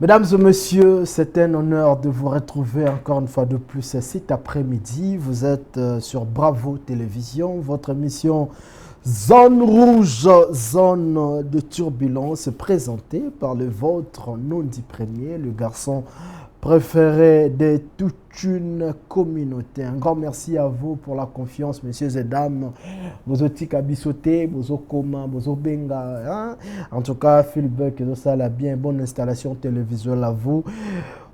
Mesdames et messieurs, c'est un honneur de vous retrouver encore une fois de plus cet après-midi. Vous êtes sur Bravo Télévision, votre émission Zone Rouge, Zone de Turbulence, présentée par le vôtre non dit premier, le garçon préféré de toute une communauté. Un grand merci à vous pour la confiance, messieurs et dames. Bozo tika bisote, bozo koma, bozo benga. Hein? En tout cas, Philbeck, ça l'a bien, bonne installation télévisuelle à vous.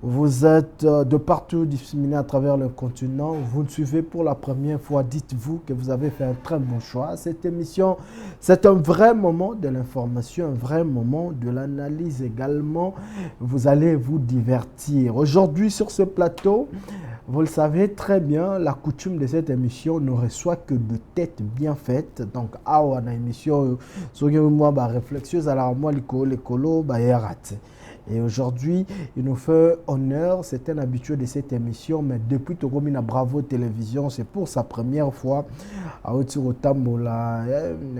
Vous êtes de partout disséminés à travers le continent. Vous nous suivez pour la première fois. Dites-vous que vous avez fait un très bon choix. Cette émission, c'est un vrai moment de l'information, un vrai moment de l'analyse également. Vous allez vous divertir. Aujourd'hui, sur ce plateau, vous le savez très bien, la coutume de cette émission ne reçoit que de têtes bien faites. Donc, on a une émission, moi, réflexieuse, alors moi, l'écolo, raté. Et aujourd'hui, il nous fait honneur, c'est un habitué de cette émission, mais depuis Togomina Bravo Télévision, c'est pour sa première fois. À Otirotambola,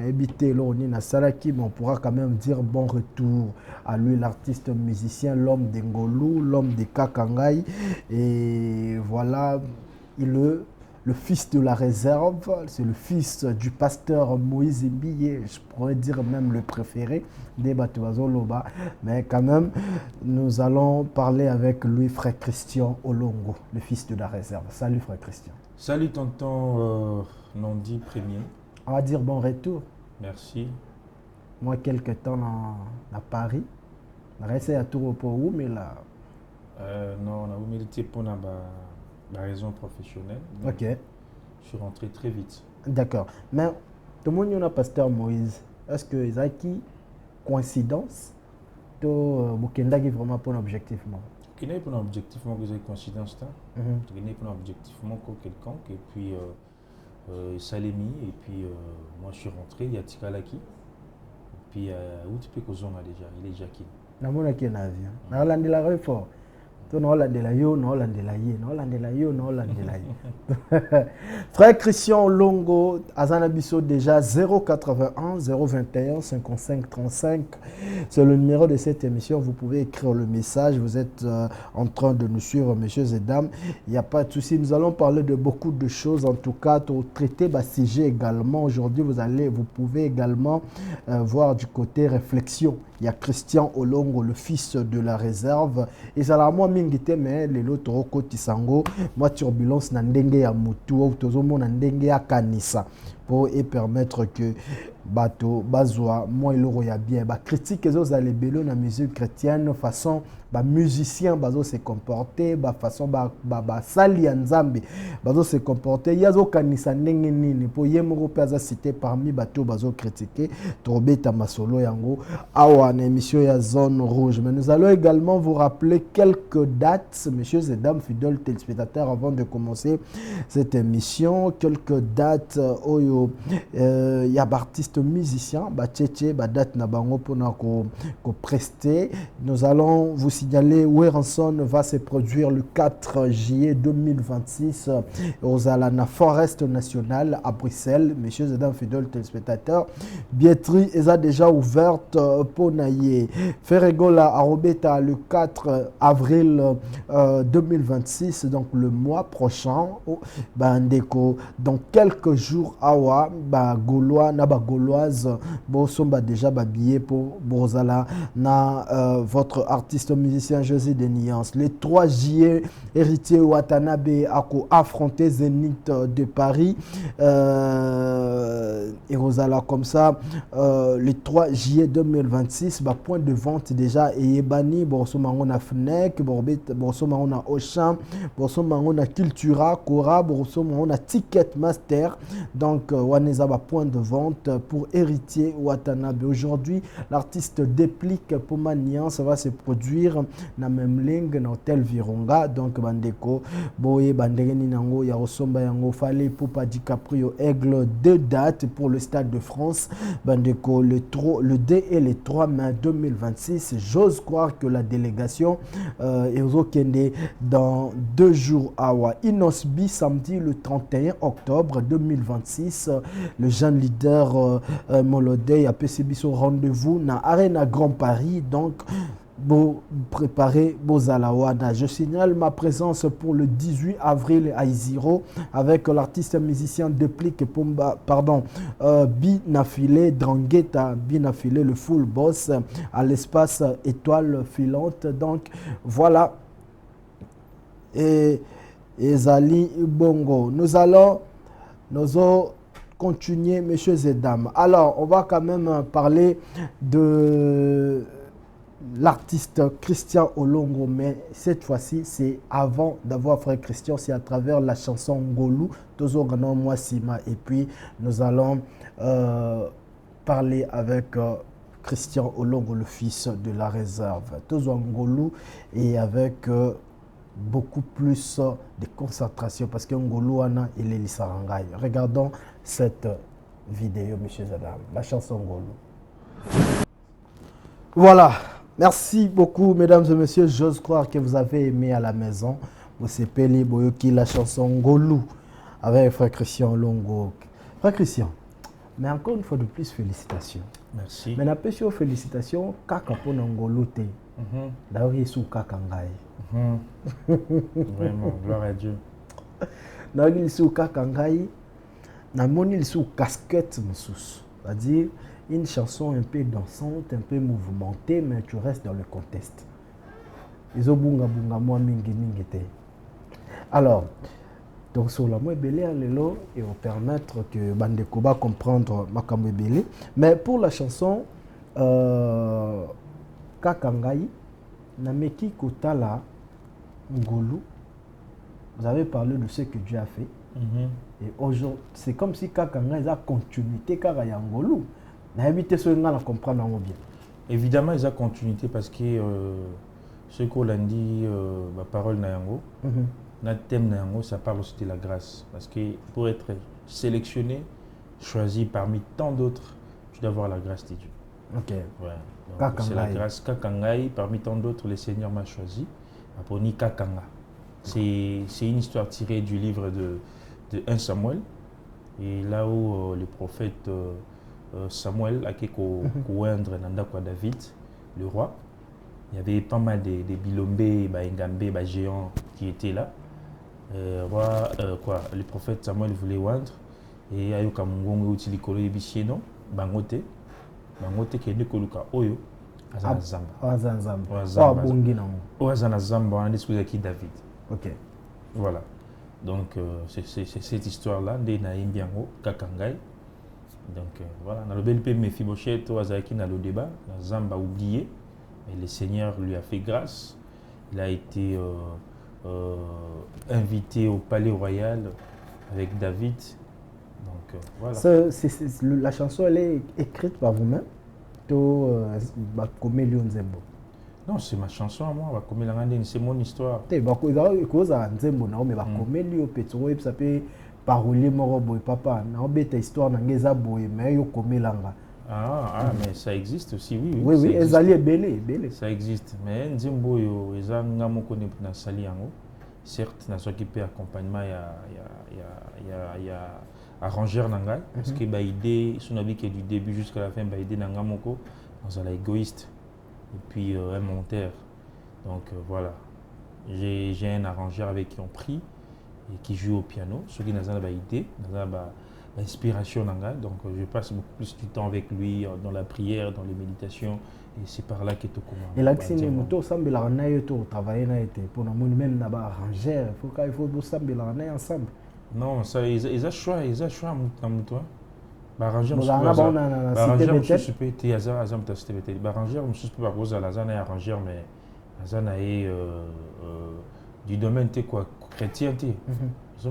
habité Loni Salaki, mais on pourra quand même dire bon retour à lui, l'artiste musicien, l'homme d'Engolou, l'homme de Kakangai. Et voilà, il est le fils de la réserve, c'est le fils du pasteur Moïse Mbiye, je pourrais dire même le préféré des Batuazo Loba. Mais quand même, nous allons parler avec lui, frère Christian Olongo, le fils de la réserve. Salut frère Christian. Salut tonton Nandi Premier. On va dire bon retour. Merci. Moi, quelques temps à Paris. Je reste à Touro, mais là... Non, on a milité pour la raison professionnelle. Ok. Je suis rentré très vite. D'accord. Mais tout le monde a pasteur Moïse. Est-ce que ça qui coïncidence to Bukenda qui vraiment pour un objectif moi? Qui n'est pas un objectif moi que j'ai coïncidence là. Qui n'est pas un objectif moi que quelconque et puis Salemi et puis moi je suis rentré il y a Tikalaki et puis où tu peux Kozonga déjà il est Jackie. Namona qui en avion. Na Hollande la réforme. To na Hollande la yo, na Hollande la ye, na Hollande la yo, na Hollande la ye. Frère Christian Longo, Azana Bisso déjà 081 021 55 35. C'est le numéro de cette émission. Vous pouvez écrire le message. Vous êtes en train de nous suivre, messieurs et dames. Il n'y a pas de souci. Nous allons parler de beaucoup de choses. En tout cas, traiter sujet également. Aujourd'hui, vous pouvez également voir du côté réflexion. Il y a Christian Olongo, le fils de la réserve. Et ça l'a moi mingite mais les autres roko tisango moi turbulence na ndenge ya mutu ou tozomo na ndenge ya kanisa pour permettre que bato bazwa moi iloro ya bien ba critique ezo za lebelo na musique chrétienne façon ba musicien bazo se comporter ba façon ba sali ya nzambe bazo se comporter yazo kanisa ndenge nini po yemoko paza cité parmi bato bazo critiquer trobeta masolo yango awa na émission ya Zone Rouge. Mais nous allons également vous rappeler quelques dates, messieurs et dames fidèles téléspectateurs, avant de commencer cette émission. Quelques dates oyo y a artistes musiciens tchétché date na bango pour ko prester. Nous allons vous signaler Werenson va se produire le 4 juillet 2026 aux Alana Forest National à Bruxelles. Messieurs et dames fidèles téléspectateurs, billetterie est déjà ouverte pour naïe. Ferregola à Robeta le 4 avril 2026, donc le mois prochain. Bandeko, dans quelques jours, awa, Gaulois, naba Gauloise, somba déjà billet pour Bozala, na votre artiste musicien José de Niance. Le 3 juillet, héritier Watanabe a affronté Zénith de Paris. Et Rosala comme ça, le 3 juillet 2026, point de vente déjà et Ebani, Borsomangon a Fnec, Borsomangon a Auchan, Borsomangon a Cultura, Cora, Borsomangon a Ticketmaster. Donc, Waneza point de vente pour héritier Watanabe. Aujourd'hui, l'artiste déplique pour Manian, ça va se produire dans même ligne dans Hôtel Virunga. Donc, Bandeko, Boye, Bandegeni Nango, Yarosomba Yango, Fale, Poupa DiCaprio, Aigle, 2 dates pour le Stade de France. Bandeko, le 2 et le 3 mai 2026. J'ose croire que la délégation est au Kende dans 2 jours à Inosbi, samedi le 31 octobre 2026. Le jeune leader Molodey a PCB son rendez-vous dans Arena Grand Paris. Donc, Beau préparer Bozalawana. Je signale ma présence pour le 18 avril à Isiro avec l'artiste musicien Déplique Pomba, pardon, Binafilé Drangheta, Binafilé le full boss à l'espace étoile filante. Donc voilà. Et Zali Bongo. Nous allons continuer, messieurs et dames. Alors, on va quand même parler de l'artiste Christian Olongo, mais cette fois-ci, c'est avant d'avoir frère Christian, c'est à travers la chanson Ngolou, Tozo Ganon Mwasima. Et puis, nous allons parler avec Christian Olongo, le fils de la réserve. Tozo Ngolou, et avec beaucoup plus de concentration, parce que Ngolou Ana et Leli Sarangai. Regardons cette vidéo, messieurs et dames, la chanson Ngolou. Voilà. Merci beaucoup, mesdames et messieurs. J'ose croire que vous avez aimé à la maison. Vous s'appelez Boyoki, la chanson Ngolou avec frère Christian Longo. Frère Christian, mais encore une fois de plus, félicitations. Merci. Mais n'appelle pas félicitations, kaka pour Ngolou te. D'ailleurs, il est sous kakangai. Vraiment, gloire à Dieu. D'ailleurs, il est sous kakangai. Il est sous casquette, c'est-à-dire une chanson un peu dansante, un peu mouvementée, mais tu restes dans le contexte. Alors, donc sur la moelle belé et va permettre que Bandeko va comprendre Makamwe belé. Mais pour la chanson Kakangai, Nameki Kotala Ngolou, vous avez parlé de ce que Dieu a fait. Et aujourd'hui, c'est comme si Kakangai a continuité car il y a Ngolou. Évidemment, ils ont continuité parce que ce qu'on a dit, la parole Nayango, notre thème Nayango, ça parle aussi de la grâce. Parce que pour être sélectionné, choisi parmi tant d'autres, tu dois avoir la grâce de Dieu. Ok. Ouais. C'est la grâce. Kakangai, parmi tant d'autres, le Seigneur m'a choisi. Aponi Kakanga. C'est une histoire tirée du livre de 1 Samuel. Et là où le prophète Samuel a oindre Nandakwa David, le roi. Il y avait pas mal de bilombés, ngambé, géants qui étaient là. Le prophète Samuel voulait oindre et ayoka mungongo utili kolo yebisieno bangote qui est koluka oyo azana zamba on a discuté avec David. OK. Voilà. Donc c'est cette histoire là de Naimbiango Kakangai. Donc voilà, dans le BLP Mephibosheth, Oazaki dans le débat, la Zamba oublié, mais le Seigneur lui a fait grâce. Il a été invité au palais royal avec David. Donc voilà. La chanson, elle est écrite par vous-même? Non, c'est ma chanson à moi, c'est mon histoire. Parolier moro boy papa na obeta histoire na ngeza boy mais yo komelanga mais ça existe aussi oui ezali belé ça existe mais nzembo yo eza ngamo kone na sali yango certes na soki pe accompagnement ya arrangeur nanga parce que ba idée sonabi que du début jusqu'à la fin ba idée nanga moko on la égoïste et puis un monteur donc voilà j'ai un arrangeur avec qui on prie et qui joue au piano, ce qui n'a pas idée, n'a pas inspiration. Donc je passe beaucoup plus du temps avec lui dans la prière, dans les méditations, et c'est par là que tout commence. Et là, si nous sommes travailler pour nous même arranger, il faut ensemble. Non, ça ils ont choix dans mon toit. Arranger, mais du domaine chrétienté. Il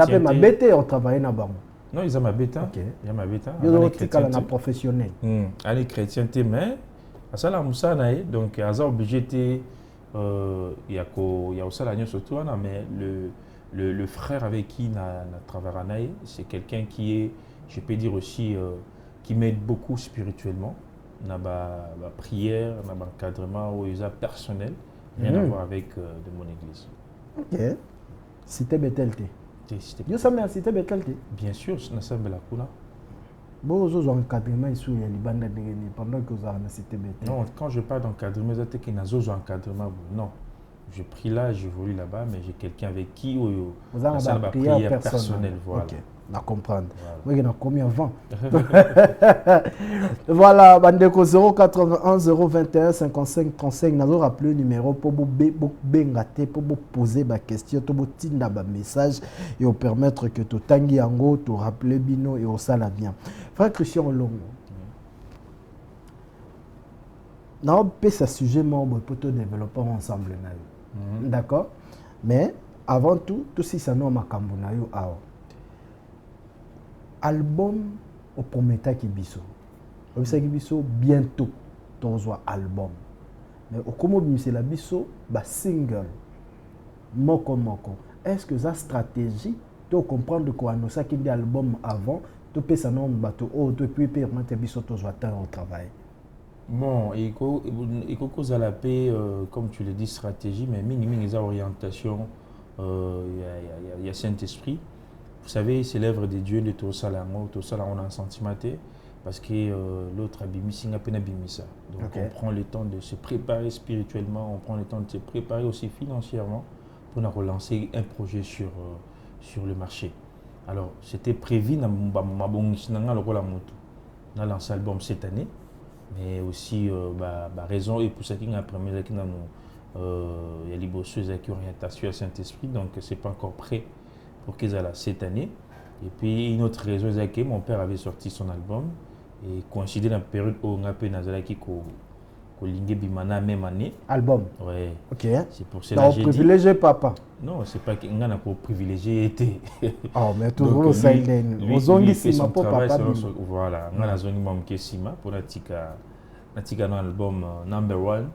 a ma bête on travaille là-bas. Non, ils ont ma bête. Il y a ma bête. Il y a professionnel. Allez chrétienté mais à ça là donc ils ont obligé il y a aussi la surtout mais le frère avec qui na travaille c'est quelqu'un qui est je peux dire aussi qui m'aide beaucoup spirituellement na ba prière na ba encadrement ou personnel. Rien à voir avec de mon église. Ok. Cité Betelte. Yo sambe cité Betelte. Bien sûr, na sambe la kula. Bon, vous avez un encadrement ici, il y a les bandes pendant que vous avez cité BT. Non, quand je parle d'encadrement, c'est qu'il y a un encadrement. Non. Je prie là, j'évolue là-bas, mais j'ai quelqu'un avec qui vous avez une prière personnelle. Voilà. Ok, on comprendre. Moi, il y a combien de vent. Voilà, Bandeko 081 021 55 35. Nous avons rappelé le numéro pour vous poser des questions, pour vous tirer des messages et vous permettre que tu tangi ango, tu rappelles bino et au sala bien. Frère Christian Longo. Nous avons ce sujet pour te développer ensemble. D'accord? Mais avant tout, tout si ça nous makambo na yo awa. Album au premier qui biso. Au qui biso bientôt ton album. Mais au comment c'est la biso ba single moko moko. Est-ce que ça stratégie tu comprendre quoi nous ça qui dit album avant tu peux ça non bateau oh tu peux permettre biso ton au travail. Bon, il faut la paix, comme tu le dis, stratégie, mais minimum les orientations, il y a Saint-Esprit. Vous savez, c'est l'œuvre de Dieu de tout ça là, on a un sentiment, parce que l'autre a bimisi, n'a pas bimisi ça. Donc on prend le temps de se préparer spirituellement, on prend le temps de se préparer aussi financièrement pour relancer un projet sur le marché. Alors, c'était prévu dans a lancé l'album cette année. Mais aussi raison et pour ça qu'il y a un premier il y a les bosses qui ont orientation à Saint-Esprit, donc c'est pas encore prêt pour qu'ils aient là cette année. Et puis une autre raison c'est que mon père avait sorti son album et coïncidé dans la période où on a pu nazalaki ko lingé bimana même année. Album. Ouais. Ok. C'est pour cela que j'ai privilégié papa. Non, c'est pas qu'on a pour privilégié été. Oh mais toujours ça il est. Aux ongis sima pour papa. Voilà, on a la zone imam qui sima pour la tika un album number one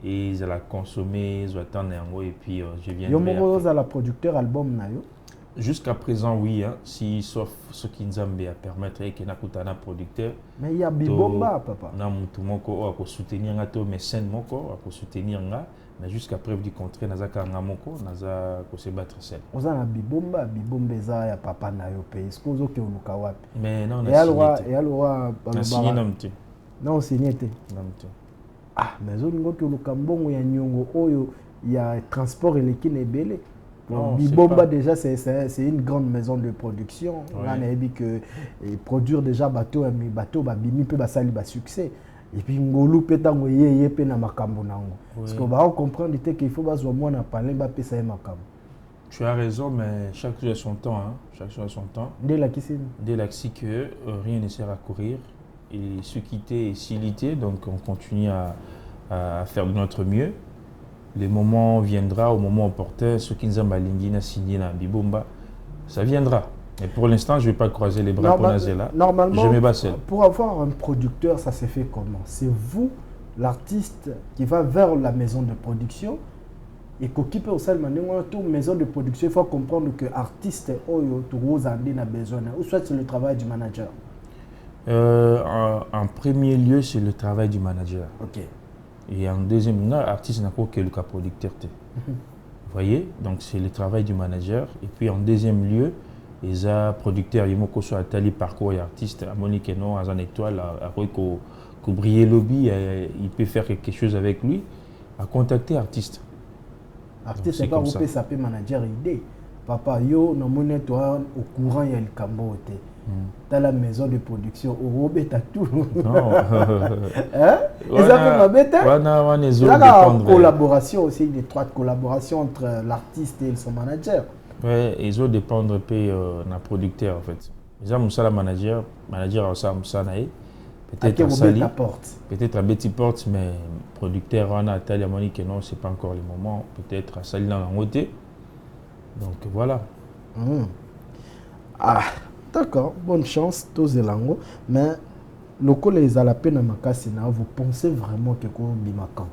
et ils la consommer, ils attendent et puis je viens. Yo à la producteur album na yo. Jusqu'à présent oui, hein, si sauf ce qui nous a permettre que na producteur. Mais il y a Bibomba papa. Na mutu moko a soutenir ngato mécène moko a soutenir nga. Mais jusqu'à preuve du contraire, naza kanga moko, naza ko se battre seul. Oza na Bibomba za ya papa na yo pe. Est-ce que ozo ke uluka wapi? Mais non, on a signé. Et alors on a signé nomte. Non, signé te. Nomte. Ah, mais zo ngo ke uluka mbongo ya nyongo oyo ya transport eleki na ebele. Bibomba déjà c'est une grande maison de production. On a dit que produire déjà bateau babimi pe basali ba succès. Et puis ngolu petango yeye pe na makambo nango. Parce que va comprendre qu'il faut bazwa moi na parler ba pesa ya makambo. Tu as raison, mais chaque chose a son temps, hein. Chaque chose a son temps. Dès la qui que rien ne sert à courir et se quitter et s'iliter, donc on continue à faire de notre mieux. Le moment viendra, au moment opportun, ceux qui nous ont signé dans Bibomba, ça viendra. Mais pour l'instant, je ne vais pas croiser les bras pour Nazela. Normalement, je me bats seul. Pour avoir un producteur, ça se fait comment? C'est vous, l'artiste, qui va vers la maison de production et qui peut aussi demander une maison de production. Il faut comprendre que l'artiste, a besoin. Ou soit c'est le travail du manager. En premier lieu, c'est le travail du manager. Ok. Et en deuxième lieu, l'artiste n'a pas que le producteur. Vous voyez? Donc c'est le travail du manager. Et puis en deuxième lieu, les producteurs, ils m'ont soit tali parcours et artiste, à Monique non, à une étoile, à qu'on briller lobby, il peut faire quelque chose avec lui, à contacter artiste. Artiste, c'est pas vous ça peut manager idée. Papa, yo, non mon toi au courant il y a le cambote. Dans la maison de production, au robot t'as tout. Non. Hein? Et ça fait ma bête. Il y a une collaboration aussi, une étroite collaboration entre l'artiste et son manager. Oui, ils ont dépendre un peu d'un producteur en fait. Ils ont un manager a ça peut-être un sali, peut-être un petit porte, mais producteur on a tel amoni que non, c'est pas encore le moment. Peut-être un sali dans la côté. Donc voilà. Ah, d'accord, bonne chance, tous les langues. Mais le collège à la peine à Makasina, vous pensez vraiment que vous bimakan?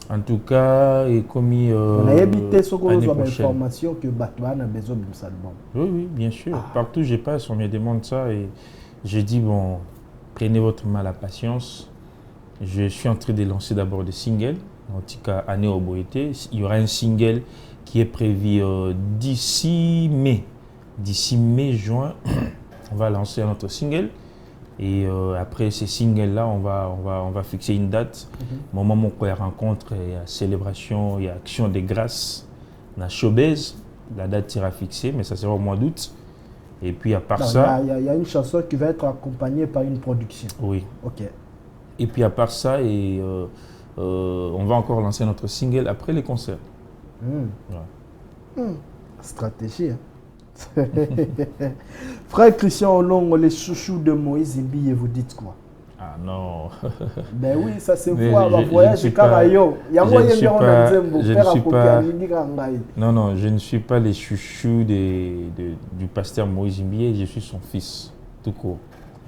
En tout cas, et comme on a évité ce qu'on a l'information que Batman a besoin de ça. Oui, bien sûr. Partout où je passe, on me demande ça et je dis bon, prenez votre mal à patience. Je suis en train de lancer d'abord des singles. En tout cas, année au Boété, il y aura un single qui est prévu d'ici mai, juin. On va lancer un autre single. Et après ces singles-là, on va fixer une date. Au moment où il y a rencontre, il y a célébration, il y a action de grâce, on a showbiz. La date sera fixée, mais ça sera au mois d'août. Et puis à part ça... Il y a une chanson qui va être accompagnée par une production. Oui. Ok. Et puis à part ça, on va encore lancer notre single après les concerts. Ouais. Stratégie. Hein? Frère Christian Olongo, les chouchous de Moïse Imbi, vous dites quoi? Ah non. Ben oui, ça se voit. Le voyage est Karayo. Il y a moyen de Non, je ne suis pas les chouchous du pasteur Moïse Imbi, je suis son fils, tout court.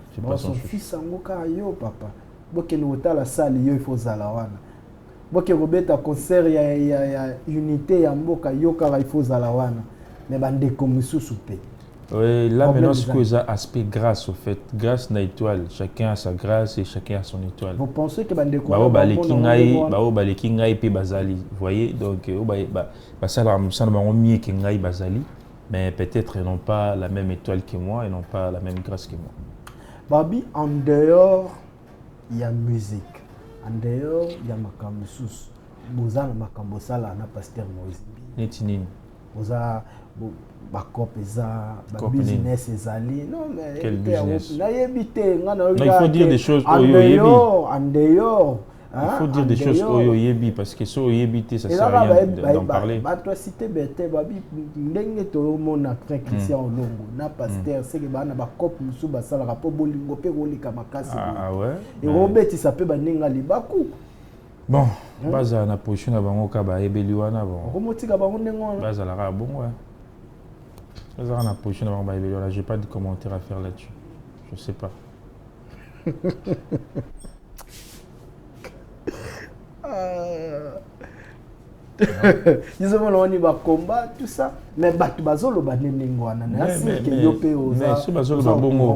Je suis pas son fils, papa. La salle, il faut zalawana. Boke robeta concert ya unité ya mboka yoka il faut zalawana. Mais bande comme sous-soupé. Oui, là maintenant, ce que ça aspect grâce, au fait. Grâce n'a étoile. Chacun a sa grâce et chacun a son étoile. Vous pensez que bande comme Bazali. Vous voyez, donc, ça m'a mis Kingaï Bazali, mais peut-être ils n'ont pas la même étoile que moi, ils n'ont pas la même grâce que moi. Babi, en dehors, il y a musique. En dehors, il y a Makambo Sous. Bozala Makambo Sala, na pasteur Moïse. Netinine. Bozala. Bakop eza, business ezali. Non, mais quel business? Non, il faut dire des choses en dehors. Il faut dire des choses au yebi parce que so yebi ça sert à rien d'en parler. Toi cité bete babi ndenge to mona frère Christian Olongo na pasteur c'est que bana bakop musu basala rapo bolingo pe rolika makasi. Ah ouais. Et Robert ça peut banenga libaku. Bon, baza na position na bango ka ba ebeli wana bon. Komotika bango ndengo. Baza la bon ouais. Baza na position na bango ba ebeli wana, j'ai pas de commentaire à faire là-dessus. Je sais pas. Ils ont va combat tout ça mais batu bazolo banengo wana na sike yope oza mais so bazolo ba bongo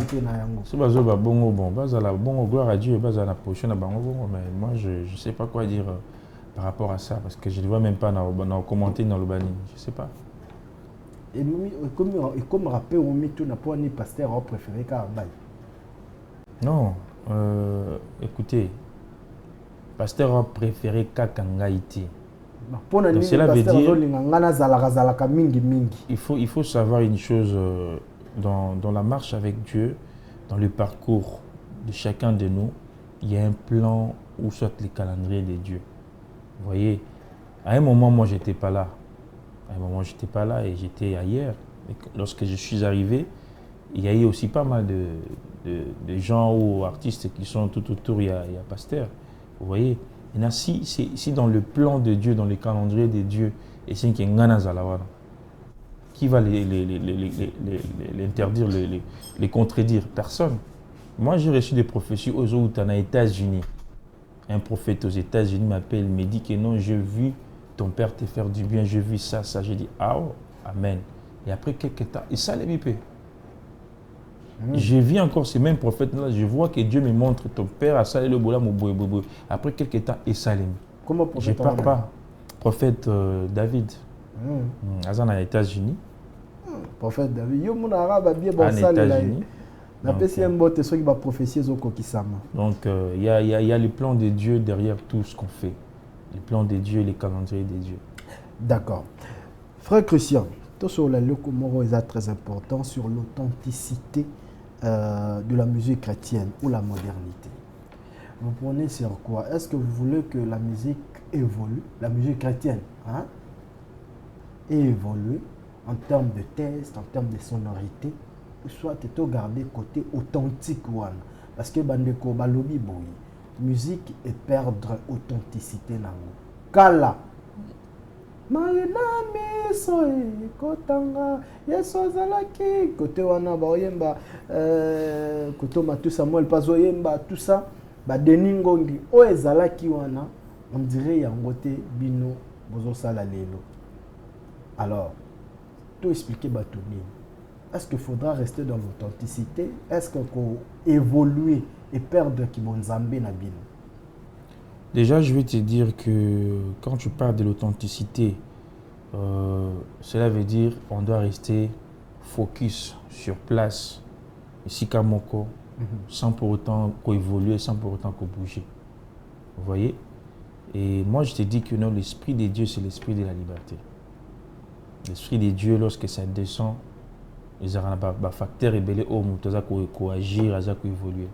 so bazolo ba bongo bon bazala bongo gloire à Dieu bazala na position na bango bongo mais moi je sais pas quoi dire par rapport à ça parce que je ne vois même pas dans commenter dans le bani je sais pas et comme rappel au mitou na pour ni pasteur au préféré car bail non écoutez pasteur préféré Kakangaïti. Donc cela veut dire il faut savoir une chose dans la marche avec Dieu, dans le parcours de chacun de nous, il y a un plan où soit les calendriers de Dieu. Vous voyez, à un moment, moi, j'étais pas là. À un moment, j'étais pas là et j'étais ailleurs. Et lorsque je suis arrivé, il y a eu aussi pas mal de gens ou artistes qui sont tout autour, il y a pasteur. Vous voyez, et si dans le plan de Dieu, dans le calendrier de Dieu, et c'est qu'il y a Ngana Zalawana, qui va l'interdire, les contredire? Personne. Moi, j'ai reçu des prophéties aux États-Unis. Un prophète aux États-Unis m'appelle, me dit que non, j'ai vu ton père te faire du bien, j'ai vu ça. J'ai dit, ah, oh, amen. Et après quelques temps, il s'allait m'épée. J'ai vu encore ces mêmes prophètes-là, je vois que Dieu me montre ton père a salé le boula mon boue. Après quelques temps, il s'allait. Comment prophète? Je ne parle pas. Prophète David. Azan aux États-Unis. Prophète David. Yo mon arabe bien bon salé là. Donc il y a le plan de Dieu derrière tout ce qu'on fait. Le plan de Dieu, les calendriers de Dieu. D'accord. Frère Christian, tout sur le Komoro est très important sur l'authenticité de la musique chrétienne ou la modernité. Vous prenez sur quoi? Est-ce que vous voulez que la musique évolue, la musique chrétienne, hein, évolue en termes de texte, en termes de sonorité, ou soit tu garder côté authentique one, parce que bandeko balobi boy, musique et perdre authenticité nango. Kala Maïnami soe kotanga yeso zalaki côté wana baoyemba koto matu Samuel pazoyemba tout ça ba deningongi o ezalaki wana on dirait yango te bino bozo sala lelo. Alors tout expliquer batoni. Est-ce qu'il faudra rester dans l'authenticité? Est-ce qu'il faut évoluer et perdre qui bon zambé na bino? Déjà, je vais te dire que quand tu parles de l'authenticité, cela veut dire qu'on doit rester focus sur place ici Kamoko, sans pour autant évoluer, sans pour autant bouger. Vous voyez? Et moi, je te dis que non, l'Esprit de Dieu, c'est l'Esprit de la liberté. L'Esprit de Dieu, lorsque ça descend, ils ont un facteur rebelle au monde, ils ont agir, ils ont évoluer.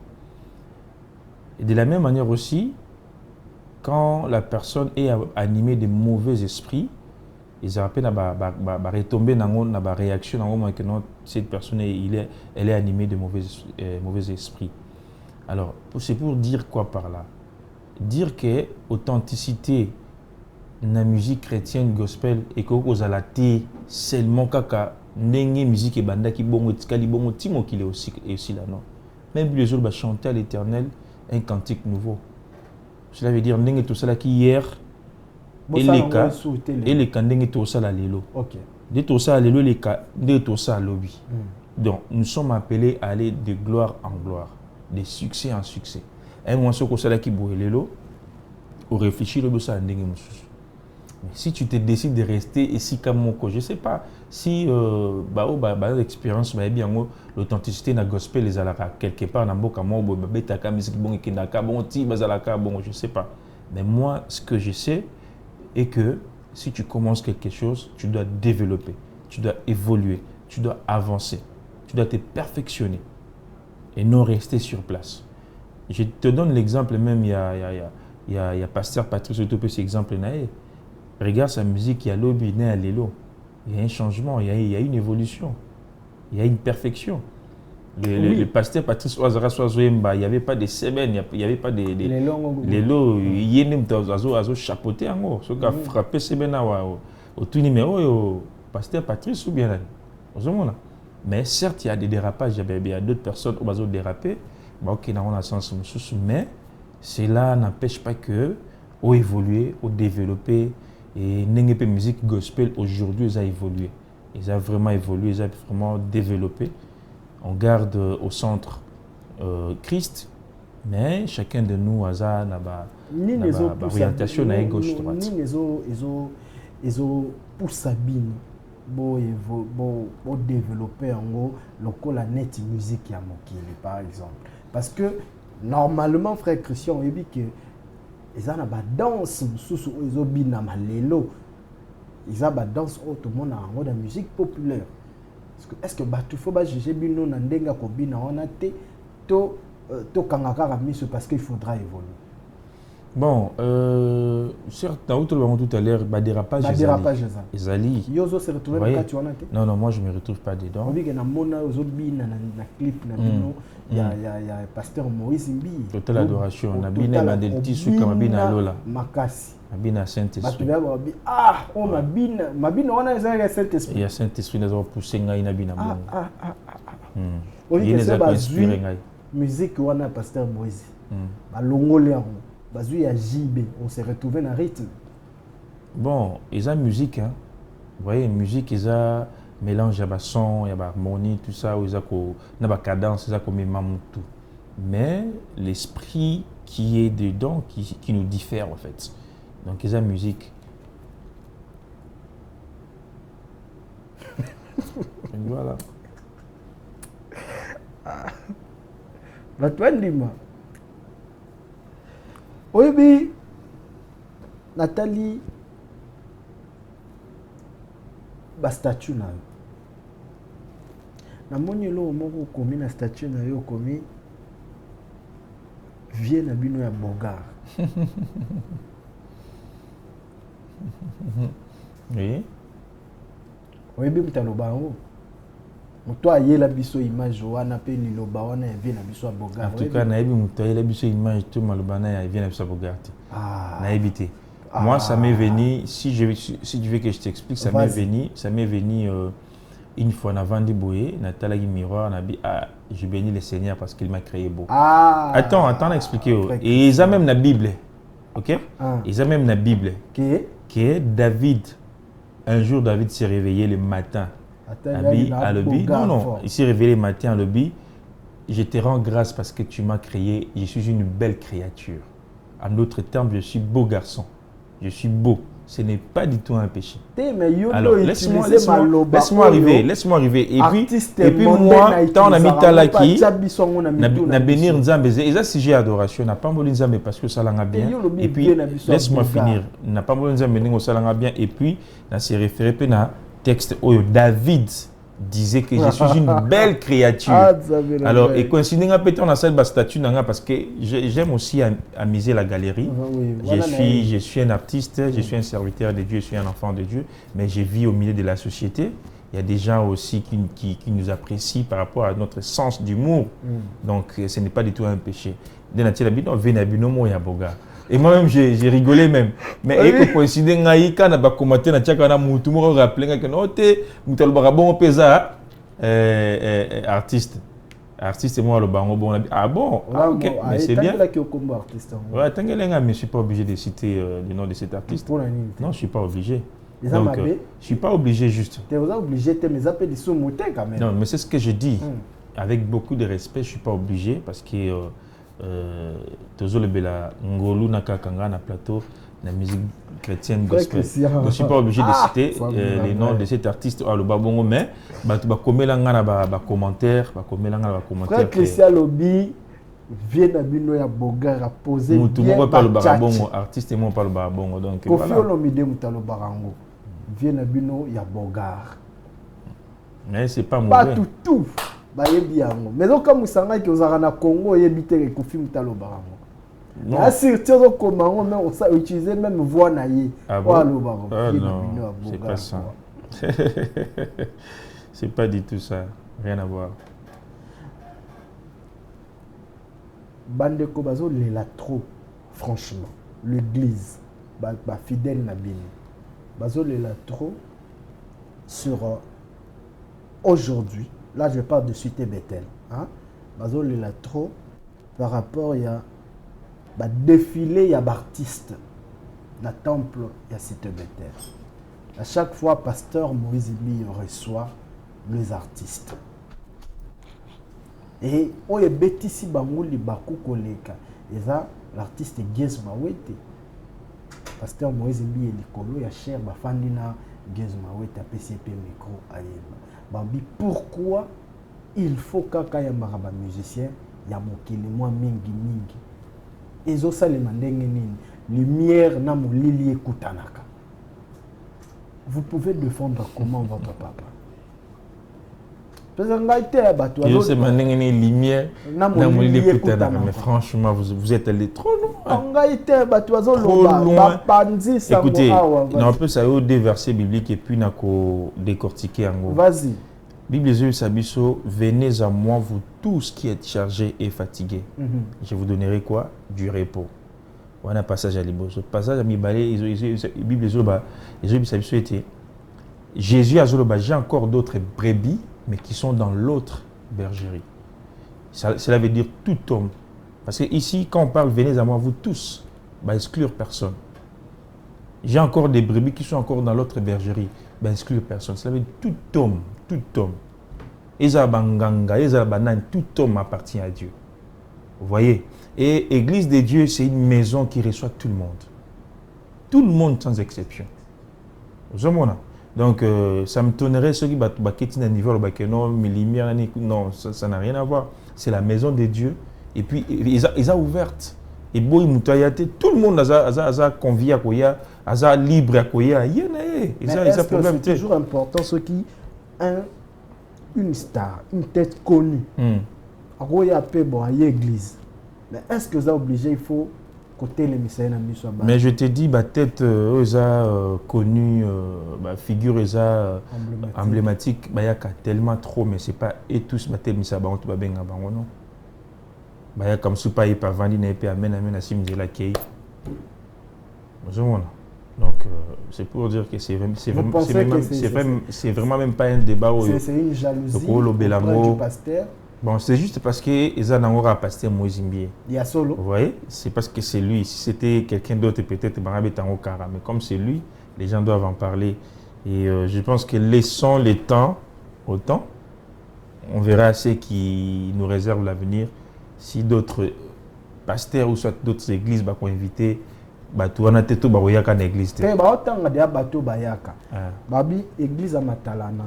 Et de la même manière aussi, quand la personne est animée de mauvais esprits, ils ont retomber dans la réaction, dans que cette personne elle est animée de mauvais esprits. Alors, c'est pour dire quoi par là? Dire que l'authenticité dans la musique chrétienne gospel et que vous allez seulement kaka ndenge musique et banda qui bongo tikali bongo timo qu'il est aussi là non. Même les jours va chanter à l'Éternel un cantique nouveau. Cela veut dire ndenge tout cela qui hier et les cas et les ndenge tout ça là lelo. OK. De tout ça lelo les cas de tout ça lobby. Donc nous sommes appelés à aller de gloire en gloire, de succès en succès. Un moment ce que cela qui boue lelo au réfléchir le ça ndenge mususu. Si tu te décides de rester ici comme mon je ne sais pas si l'expérience m'a bien l'authenticité dans le gospel les alaka quelque part dans boka mo betaka musique bon kindaka bon ti bazalaka bon je ne sais pas. Mais moi ce que je sais est que si tu commences quelque chose, tu dois développer, tu dois évoluer, tu dois avancer, tu dois te perfectionner et non rester sur place. Je te donne l'exemple même il y a pasteur Patrice Otopé cet exemple là. Regarde sa musique, il y a lobby, il y a l'élo. Il y a un changement, il y a une évolution, il y a une perfection. Le pasteur Patrice Ouazara Soazoemba, il n'y avait pas de semaines, il n'y avait pas de l'élo, il y a même des chapeauté en haut. Ce qui a frappé semaine au tout numéro, pasteur Patrice ou bien là. Mais certes, il y a des dérapages, il y a d'autres personnes qui ont dérapé, ok, dans un sens, mais cela n'empêche pas que, au évoluer, au développer. Et la musique gospel aujourd'hui, ils ont évolué. Ils ont vraiment évolué, ils ont vraiment développé. On garde au centre Christ, mais chacun de nous a une orientation à gauche-droite. Ils ont pour Sabine, pour développer la net musique à Mokili, par exemple. Parce que normalement, frère Christian, il dit que ils ont une danse, ils ont une danse, tout le monde a une musique populaire. Est-ce que tu faut juger bino na ndenga ko bina on a to kangaka miso parce qu'il faudra évoluer. Bon, certes, tout à l'heure, dérapage Ezali. Yozo se retrouve dans tu en a. Non, moi je me retrouve pas dedans. On dit que na mona ozo bina na clip na bino. Il y a pasteur Moïse Mbi. Total adoration. Na bina madelti suka mabina lola. Makasi. Mabina Saint-Esprit. Oh mabina on a ezali Saint-Esprit. Il y a Saint-Esprit nous avons poussé ngai na bina bongo. On dit que c'est basé musique on a pasteur Moïse. Balongole yango. Bazui ya JB, on s'est retrouvé dans le rythme. Bon, ils ont musique hein. Vous voyez musique ils ont mélange à son, il y a harmonie tout ça, ils ont na cadence, ils ont comme tout. Mais l'esprit qui est dedans qui nous diffère en fait. Donc ils ont musique. Voilà. Bah toi dis-moi. Oui, Nathalie, ba statue na yo. Na moni lo moko komi na statue na yo komi vie na bino ya Bogar. Oui. Oui, bien mutaloba ngo. Moto ayela biso image wana pe liloba wana vie na biso ya Bogar. En tout cas, na yebi moto ayela biso image tout malobana ya vie na biso ya Bogar. Na évité. Moi, ça m'est venu, si tu veux que je t'explique, ça m'est venu une fois en avant de Boé, Nathalie miroir, je bénis le Seigneur parce qu'il m'a créé beau. Attends, expliquer. Et ils ont même la Bible. OK? Ils ont même la Bible. Que David, un jour, David s'est réveillé le matin. À l'objet. Non, il s'est réveillé le matin à l'objet. Je te rends grâce parce que tu m'as créé. Je suis une belle créature. En d'autres termes, je suis beau garçon. Je suis beau. ce n'est pas du tout un péché. Mais alors, laisse-moi arriver. Et puis moi, tant on a mis Talaki, na bénir Nzambe, et ça sujet d'adoration, n'a pas voulu Nzambe parce que ça l'a bien. Et puis, laisse-moi finir. N'a pas voulu Nzambe, ça l'a bien. Et puis, on s'est référé à un texte où David disait que je suis une belle créature. Alors, et coïncident avec on a cette statue parce que j'aime aussi amuser la galerie. Je suis un artiste, je suis un serviteur de Dieu, je suis un enfant de Dieu, mais je vis au milieu de la société. Il y a des gens aussi qui nous apprécient par rapport à notre sens d'humour. Donc, ce n'est pas du tout un péché. Et moi-même, j'ai rigolé même. Mais et coïncident quand on a commenté na tchaka na mutu mo rappeler que non te mutal barabon pesa artiste moi le bango bon ah bon OK mais c'est bien. Ouais, tangelenga mais je suis pas obligé de citer le nom de cet artiste. Non, je suis pas obligé. Donc je suis pas obligé juste. Tu es obligé de mes appeler sous mouté quand même. Non, mais c'est ce que je dis. Avec beaucoup de respect, je suis pas obligé parce que Tozolebela Ngolu Nakakanga na plateau la musique chrétienne gospel. Donc, je ne suis pas obligé de citer les noms de cet artiste à le babongo mais ba komela nga na ba commentaire, ba komela nga na ba commentaire. Christian Lobi vient na bino ya Bogar a posé bien. Tout le monde parle babongo, artiste et moi parle babongo donc voilà. Kofi Olomide mutalo barango vient na bino ya Bogar. Mais c'est pas mauvais. Pas tout. Mais donc comme vous que vous avez na Congo et bité Kofi mutalo barango. Non. On utiliser même voix naïe. Ah bon? Non, c'est pas ça. C'est pas du tout ça. Rien à voir. Bandeko bazo lela trop, franchement. L'église, fidèle na bino. Bazo lela trop sur aujourd'hui. Là, je parle de Cité Bethel. Hein? Bazo lela trop par rapport à défilé ya artiste na temple ya Cité Bethel. À chaque fois pasteur Moïse Bi reçoit les artistes. Et on est bétisi banguli baku koleka. Et ça l'artiste Gez Mawete. Pasteur Moïse Bi likolo ya cher ba fandina Gez Mawete a PCP micro ayeba. Bambi pourquoi il faut kaka ya maraba musicien ya mokili moi mingi. Ezo salema ndenge nini lumière na molili ekutanaka. Vous pouvez défendre comment votre papa? Parce que lumière na molili ekutanaka, mais franchement vous êtes allé trop loin. Écoutez, on peut savoir des versets bibliques et puis nako décortiquer en gros. Vas-y. Bible Sabiso, venez à moi vous tous qui êtes chargés et fatigués. Je vous donnerai quoi? Du repos. On a un passage à Liboso. Passage à Mibalé, Bible Sabiso était Jésus a Zoloba, j'ai encore d'autres brebis, mais qui sont dans l'autre bergerie. Cela veut dire tout homme. Parce que ici, quand on parle venez à moi vous tous, exclure personne. J'ai encore des brebis qui sont encore dans l'autre bergerie, exclure personne. Cela veut dire tout homme. Tout homme. Tout homme appartient à Dieu. Vous voyez? Et Église de Dieu, c'est une maison qui reçoit tout le monde. Tout le monde sans exception. Donc, ça me tonnerait ceux qui battent un niveau, non, ça n'a rien à voir. C'est la maison de Dieu. Et puis, ils ont ouverte. Et tout le monde a convié à Koya, a libre à Koya. C'est toujours important, ceux qui une star, une tête connue. Église. Mais est-ce que ça obligé, il faut côté les messieurs mais je te dis, tête connue, figure emblématique, il y a tellement trop, mais c'est pas et tous ma tête misa bango ba benga bango non. Il y a comme soupa et pas vandi na pe amen asim de la kei. Donc, c'est pour dire que c'est vraiment même pas un débat. C'est une jalousie du pasteur. Bon, c'est juste parce que ils ont un pasteur Moïse Mbié. Il y a solo. Vous voyez, c'est parce que c'est lui. Si c'était quelqu'un d'autre, peut-être Barabé Tango Kara. Mais comme c'est lui, les gens doivent en parler. Et je pense que laissons les temps au temps. On verra ce qui nous réserve l'avenir. Si d'autres pasteurs ou soit d'autres églises vont inviter bato wana te to bakoyaka na église te. Te baotanga dia bato bayaka. Babi église amatalana.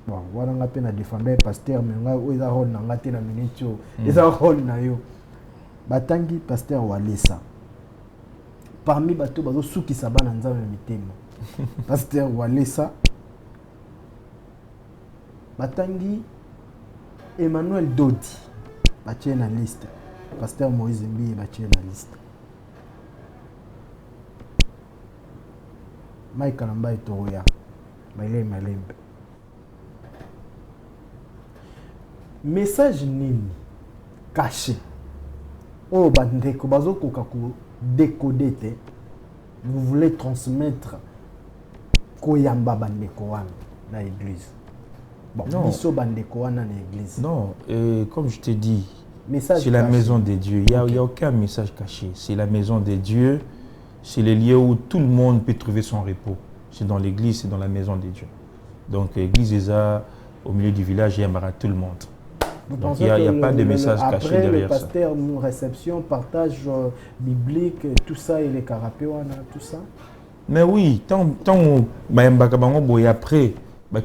Bon, wana nga pe na défendre pasteur mais nga o eza rôle na nga te na minute yo. Eza rôle na yo. Batangi pasteur Walesa. Parmi bato bazo sukisa bana nzambe mitema. Pasteur Walesa. Batangi Emmanuel Dodi. Batie na liste. Pasteur Moïse Mbi batie na liste. Mike Namba Etoroya. Baile Malembe. Message nini caché. Oh bandeko bazo koka ko décoder te. Vous voulez transmettre koyamba bandeko wana na église. Bon, biso bandeko wana na église. Non, comme je t'ai dit, c'est la maison de Dieu. Il n'y a aucun message caché. C'est la maison de Dieu. C'est le lieu où tout le monde peut trouver son repos. C'est dans l'église, c'est dans la maison de Dieu. Donc l'église est là, au milieu du village, il y a tout le monde. Donc il n'y a pas de message caché derrière ça. Après le pasteur, réception, partage biblique, tout ça, et les carapéoana, tout ça. Mais oui, tant après,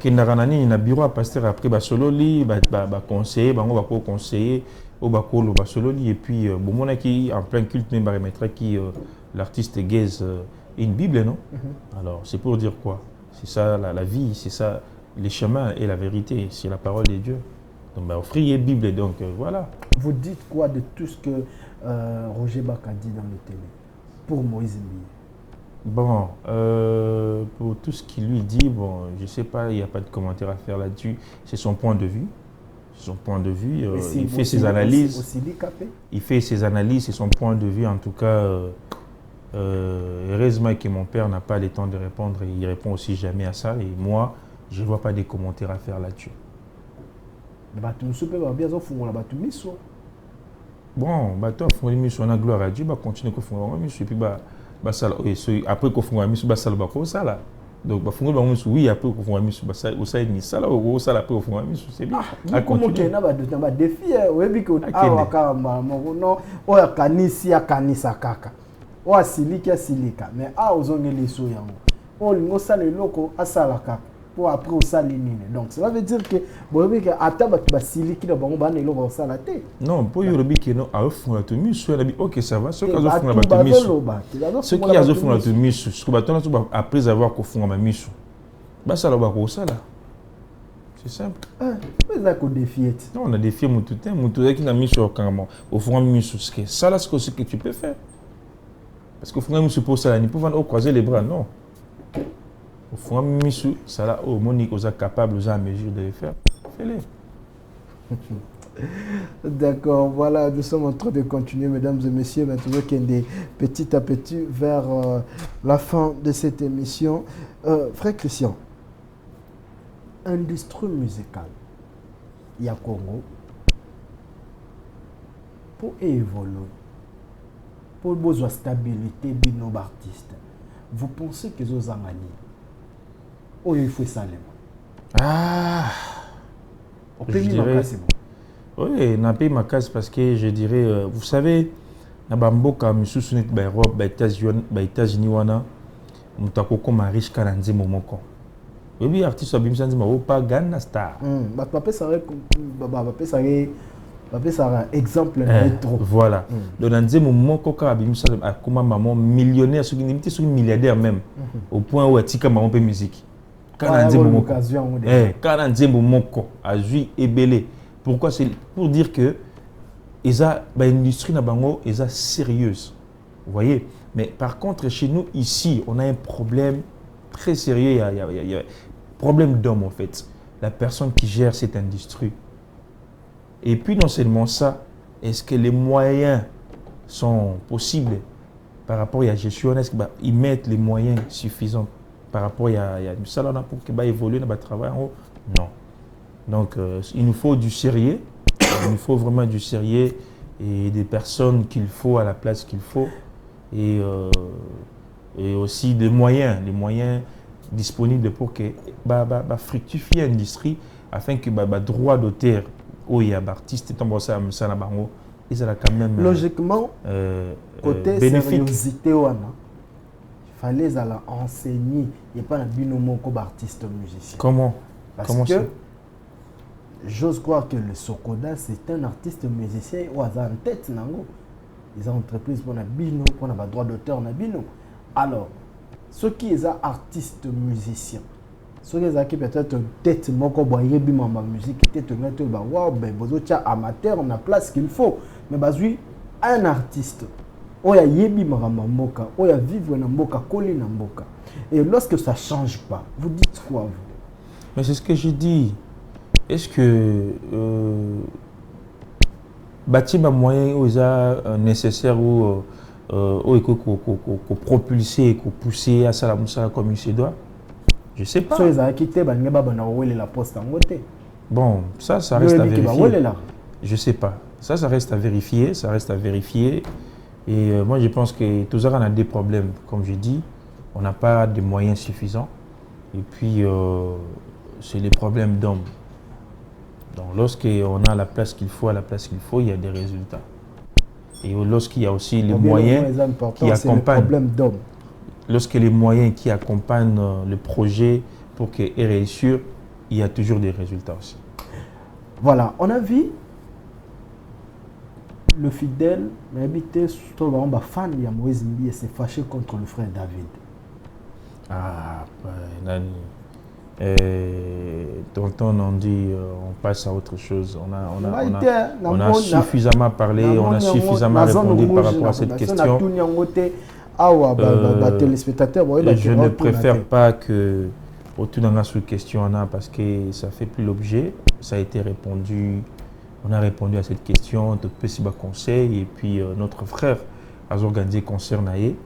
il na bureau pasteur après sololi, conseiller, conseiller, sololi, et puis qui en plein culte même remettra qui l'artiste gaze une Bible, non? Alors c'est pour dire quoi? C'est ça la vie, c'est ça les chemins et la vérité, c'est la parole de Dieu. Donc offrir Bible, donc voilà. Vous dites quoi de tout ce que Roger Baka dit dans le télé pour Moïse Mbi? Bon, pour tout ce qu'il lui dit, bon, je sais pas, il n'y a pas de commentaire à faire là-dessus. C'est son point de vue. Son point de vue, il fait ses analyses. Il fait ses analyses et son point de vue, en tout cas, heureusement que mon père n'a pas le temps de répondre et il répond aussi jamais à ça. Et moi, je ne vois pas de commentaires à faire là-dessus. Bon, on a gloire à Dieu, on va continuer à faire et puis après qu'on fasse un peu de ça, donc oui, après qu'on fasse un peu de ça, il ça là, au ça après qu'on fasse un peu, c'est bien. À continuer. Un défi, oui, que non, on a kanisi ya kanisa kaka, on a silika silika, mais aux ongles so yango, on ça le loco à salaka. Pour après au salinine. Donc cela veut dire que bon que ataba tu basili qui bango bana ilo ba sala te. Non, pour yorobi que non a fond la tenue sur la OK ça va ce qui a fond la tenue. Ce qui a fond la tenue ce que baton après avoir ko fond ma misu. Ba sala ba ko sala. C'est simple. Mais là ko défier. Non, on a défié mon tout temps, mon tout qui n'a mis sur carrément au fond misu ce que ça là ce que tu peux faire. Parce que fond misu pour ça ni pour croiser les bras non. Au fond, ça là, Monique, vous êtes capable, vous êtes en mesure de le faire. Fais-le. D'accord, voilà, nous sommes en train de continuer, mesdames et messieurs, maintenant qu'il y a petit à petit vers la fin de cette émission. Frère Christian, industrie musicale, il y a Congo, pour évoluer, pour besoin de stabilité de nos artistes, vous pensez que vous en avez? Oh, il faut ça. Ah, je dirais, oui, n'a pas ma case parce que je dirais, vous savez, na bamboka misusu net ba Europe, ba États-Unis wana, mutako ma riche kana nzembo moko. Oui, artiste abimisa nzembo o pas Ghana star. Ba papa ça exemple trop. Voilà. Donc nzembo moko ka abimisa akoma maman millionnaire, ce qui limite sur milliardaire même, au point où atika maman pe musique. Quand Nzembo Moko a joué Ebele. Pourquoi? C'est pour dire que l'industrie est sérieuse. Vous voyez? Mais par contre, chez nous, ici, on a un problème très sérieux. Il y a un problème d'homme, en fait. La personne qui gère cette industrie. Et puis, non seulement ça, est-ce que les moyens sont possibles par rapport à la gestion? Est-ce qu'ils mettent les moyens suffisants? Par rapport à du salon pour qu'il évolue dans le travail en haut? Non. Donc, il nous faut du sérieux. Il nous faut vraiment du sérieux et des personnes qu'il faut à la place qu'il faut. Et aussi des moyens, les moyens disponibles pour que fructifier l'industrie afin que droit d'auteur, où il y a artistes, ils ont quand même logiquement côté sérieuxité wana il fallait la enseigner et pas na bino moko artiste musicien. Comment? Parce Comment que ça? j'ose croire que le Sokoda c'est un artiste musicien ou en tête nango. Ils ont entreprise pour na bino pour na droit d'auteur na bino. Alors ceux qui sont artistes musiciens, ceux qui peut-être tête moko boyer bima ma musique tête ngate ba wow ben bozo tia amateur on a place qu'il faut mais bazui un artiste oya yebi maramba mboka oya vivre na mboka koli na mboka et lorsque ça change pas vous dites quoi vous? Mais c'est ce que je dis. Est-ce que bâtir un moyen nécessaire ou propulser, pousser à ça la moussa comme il se doit? Je sais pas. Bon, ça reste à vérifier. Je sais pas. Ça reste à vérifier. Ça reste à vérifier. Et moi, je pense que tout ça, on a des problèmes. Comme je dis, on n'a pas de moyens suffisants. Et puis, c'est les problèmes d'hommes. Donc, lorsqu'on a la place qu'il faut, il y a des résultats. Et lorsqu'il y a aussi les moyens qui accompagnent, lorsque les moyens qui accompagnent le projet pour qu'il réussisse, il y a toujours des résultats aussi. Voilà, on a vu le fidèle, mais habité sur le fan de Moïse Mbi s'est fâché contre le frère David. Ah, Nani. Tonton on dit on passe à autre chose. On a suffisamment parlé, on a suffisamment répondu par rapport à cette question. Je ne préfère pas que autour de cette question parce que ça fait plus l'objet. Ça a été répondu. On a répondu à cette question, notre petit conseil et puis notre frère a organisé concert naïe.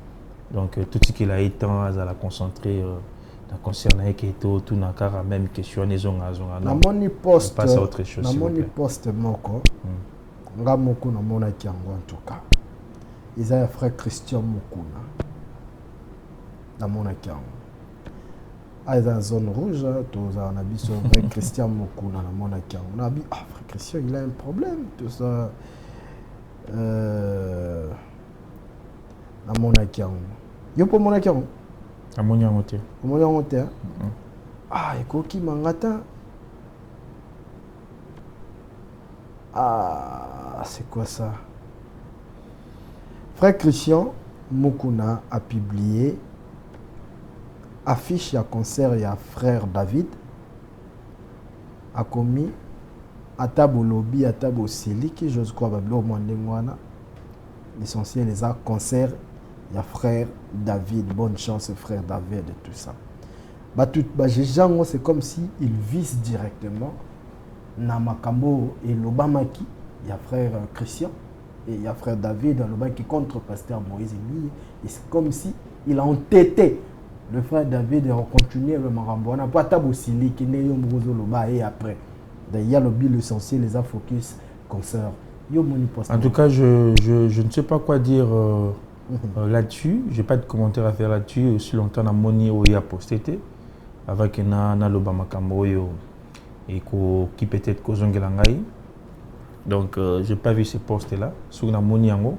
Donc tout ce qu'il a été à la concentrer dans le concert naïe qui est tout n'a qu'à même question les on passe à autre chose. Na moni poste moko. Nga moko na mona kiango en tout cas. Ils ont frère Christian Mukuna. Na mona kiango. Ah, dans la zone rouge, tous on a vu son frère Christian Mukuna na mona kiango. On a dit ah frère Christian il a un problème tout ça. Na mona kiango. Yo po mona kiango. À mon yangote. Ah, ekoki mangata. Ah, c'est quoi ça? Frère Christian Mukuna a publié affiche à concert et à frère David a commis Atabo Lobby, Atabo Sili qui j'ose croire bablo mandengwana. L'essentiel les a concert. Il y a frère David, bonne chance frère David et tout ça. C'est comme si il vise directement Namakambo et Lobamaki. Il y a frère Christian et il y a frère David qui contre pasteur Moïse. Et c'est comme si il a entêté le frère David et on continue le Marambo. On n'a pas Tabosili qui n'est pas et après. Il y a l'essentiel les a focus concert. En tout cas, je ne sais pas quoi dire. Là-dessus, je n'ai pas de commentaire à faire là-dessus. Aussi longtemps, na moni oya posté avec na lobama kamboyo et qui peut-être kozongelangai. Donc, je n'ai pas vu ces postes-là. Sur na moni yango,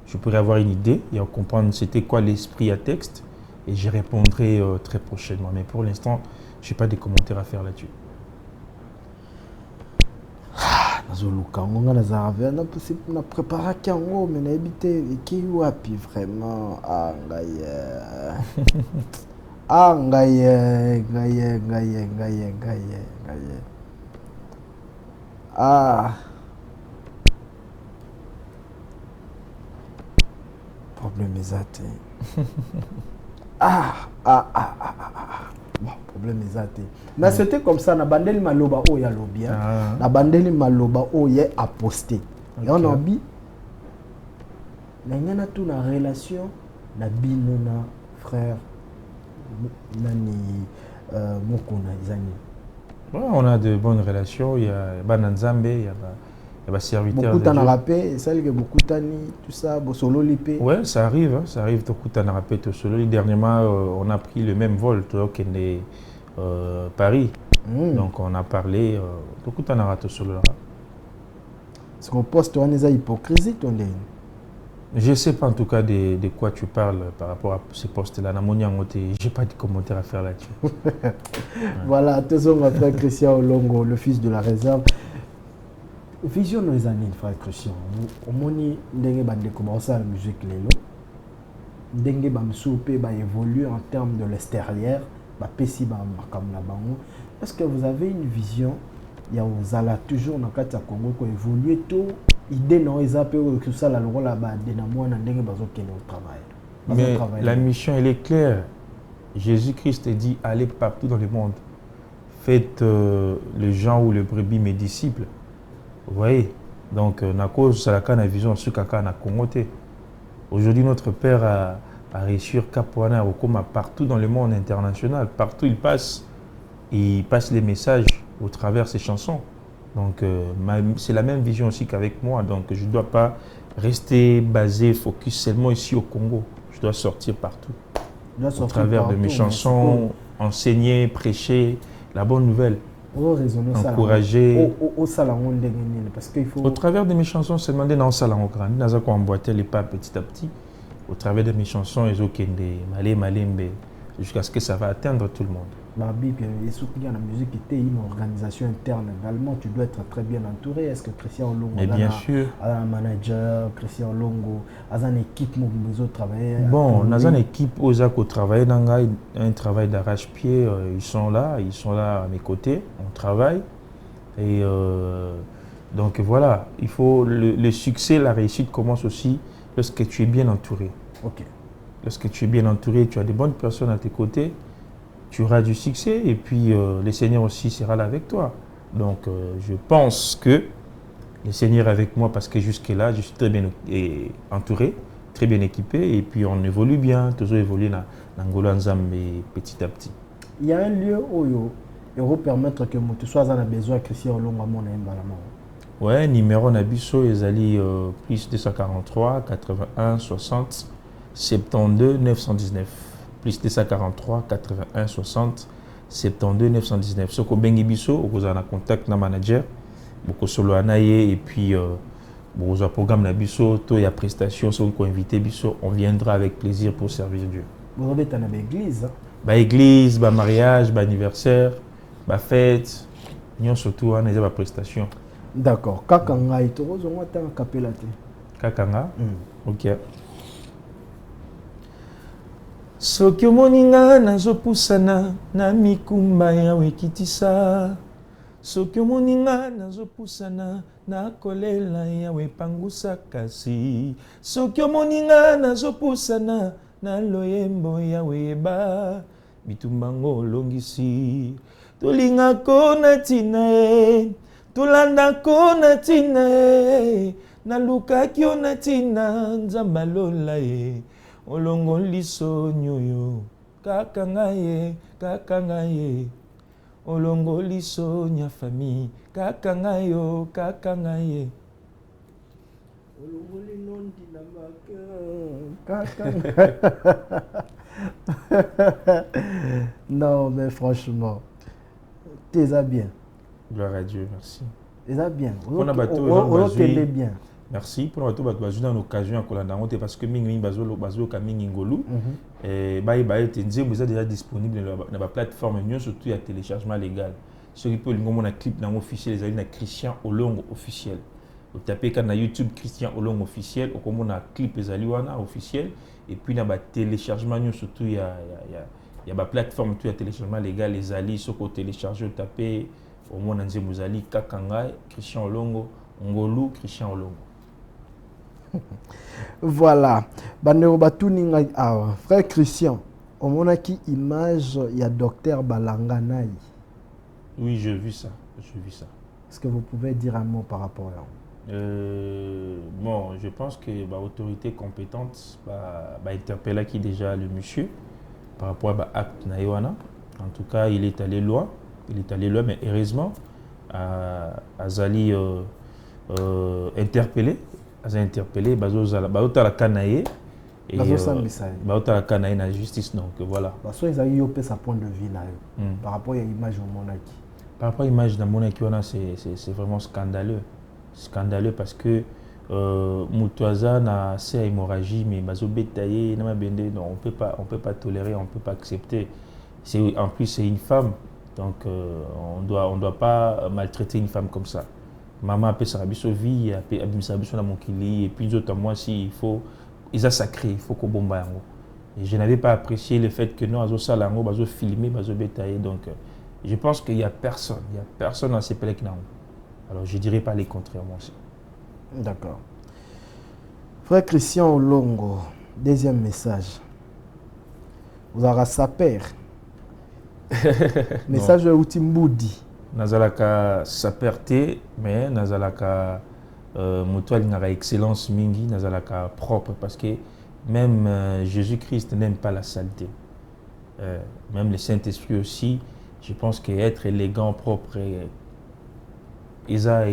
je pourrais avoir une idée et comprendre c'était quoi l'esprit à texte et je répondrai très prochainement. Mais pour l'instant, je n'ai pas de commentaires à faire là-dessus. Na préparé kango mais na habité qui wapi vraiment ngaye problème ezate bon, problème ezate. Mais c'était comme ça, na bandeli maloba o ya lobia, na bandeli maloba o ya aposté. Et on a dit, na ngana tout na relation na bino na frère nani Mukuna izani. On a de bonnes relations, il y a Bananzambe, il y a serviteur. Beaucoup t'en rappé, celle que beaucoup tani tout ça, solo lipé. Ouais, ça arrive beaucoup t'en rappé tout solo. Dernièrement, on a pris le même vol, donc on est Paris. Donc on a parlé beaucoup t'en rappé solo là. Parce qu'au poste, on est hypocrisie, ton lien. Je ne sais pas en tout cas de quoi tu parles par rapport à ce poste-là. Je n'ai pas de commentaire à faire là-dessus. Ouais. Voilà, attention, mon frère Christian Olongo, le fils de la réserve. Vision nos années, frère Christian. Au moni, ndenge bande commencer la musique lelo. Ndenge bam soupe ba évoluer en termes de l'extérieur, ba pesi ba makam na bango. Est-ce que vous avez une vision? Il y a aux toujours dans le Congo qui évolue tout. Idée non, ils appellent que ça la loi là-bas, des namois n'a pas besoin au travail. Mais la mission elle est claire. Jésus-Christ dit allez partout dans le monde, faites les gens ou les brebis mes disciples. Vous voyez, donc na cause ça la vision sur kaka na Congo. Aujourd'hui notre père a réussi Capoana au coma partout dans le monde international, partout il passe les messages au travers de ses chansons. Donc, c'est la même vision aussi qu'avec moi. Donc, je ne dois pas rester basé, focus seulement ici au Congo. Je dois sortir partout. Au travers de mes chansons, enseigner, prêcher la bonne nouvelle. Encourager. Au travers de mes chansons, c'est demandé dans le salon grand. Nous avons emboîté les pas petit à petit. Au travers de mes chansons, ils ont jusqu'à ce que ça va atteindre tout le monde. La Bible, il y a la musique qui était une organisation interne également. Tu dois être très bien entouré. Est-ce que Christian Olongo a un manager, Christian Olongo a une équipe qui travaille? Bon, on a une équipe qui travaille dans un travail d'arrache-pied. Ils sont là à mes côtés. On travaille. Et donc voilà, il faut le succès, la réussite commence aussi lorsque tu es bien entouré. Ok. Lorsque tu es bien entouré, tu as des bonnes personnes à tes côtés. Tu auras du succès et puis le Seigneur aussi sera là avec toi. Donc je pense que le Seigneur est avec moi parce que jusque-là, je suis très bien entouré, très bien équipé et puis on évolue bien, toujours évoluer dans l'Angola Nzambe petit à petit. Il y a un lieu où il va permettre que tu sois en besoin de Christian Olongo à mon emballement. Ouais, numéro Nabiso, ils allaient plus 243 81 60 72 919. Plus 243 81 60 72 919. Ce que bengi biso, vous avez un contact na manager, beaucoup solo anaye et puis vous avez un programme na biso, tout y a prestation, si vous invité biso, on viendra avec plaisir pour servir Dieu. Vous avez une église? Bah église, bah mariage, bah anniversaire, bah fête, nous surtout on a des prestations. D'accord. Kakanga ito, vous avez un capelate. Kakanga. Ok. Soki omoni nga nazopusana na mikumba yawe ekitisa. Soki omoni nga nazopusana na kolela yawe pangusa kasi. Soki omoni nga nazopusana na loyembo yawe yeba bitumbango olongisi. Tolingako na tina ye, tolandako na tina ye, nalukaki yo na tina Nzambe alola ye. Olongo liso nyoyo kakanga ye olongo liso nya famille kakanga ye olongo linondi na kakanga. Non mais franchement t'es bien. Gloire à Dieu, merci. T'es bien. On a bateau bien. Merci pour notre bateau dans l'occasion à Kolandangote parce que mingi bazo kamingi ngolu et vous êtes déjà disponible dans la plateforme surtout il y a téléchargement légal. Ceux qui peuvent le clip dans officiel les amis Christian Olongo officiel. Vous tapez quand na YouTube Christian Olongo officiel au comme on a clip les aliwana officiel et puis dans téléchargement surtout il y a la plateforme tout il y a téléchargement légal les ali ceux qui télécharger taper au moins dans Muzali Kakanga Christian Olongo Ngolu Christian Olongo. Voilà. Frère Christian, on a qui image il y a docteur Balanganaï. Oui, j'ai vu ça. Est-ce que vous pouvez dire un mot par rapport à ça? Bon, je pense que l'autorité compétente va interpeller qui déjà le monsieur par rapport à l'acte Naïwana. En tout cas, il est allé loin, mais heureusement, Azali interpellé. Bazo la kanaye et bazo la kanaye na justice donc voilà. Parce qu'ils ont eu sa point de vue là par rapport à l'image au monaki. Par rapport à l'image de monaki c'est vraiment scandaleux. scandaleux parce que Mutuaza na assez hémorragie, mais bazo bétaillé, on peut pas tolérer, on peut pas accepter. En plus, c'est une femme, donc on doit pas maltraiter une femme comme ça. Maman a fait sa vie, a fait sa vie sur mon kili, et puis d'autres moi aussi, ils sont sacrés, il faut qu'on bombe. Et je n'avais pas apprécié le fait que nous, à Salango, bazo filmer, bazo bétaillé, donc je pense qu'il y a personne dans ces pelés qui n'ont. Alors je dirais pas les contraires, moi aussi. D'accord. Frère Christian Olongo, deuxième message. Vous aurez sa père. Message de Outimboudi. Nazalaka saperté, mais Nazalaka mutual n'a excellence mingi, Nazalaka propre parce que même Jésus-Christ n'aime pas la saleté. Même le Saint-Esprit aussi, je pense qu'être élégant, propre, isa.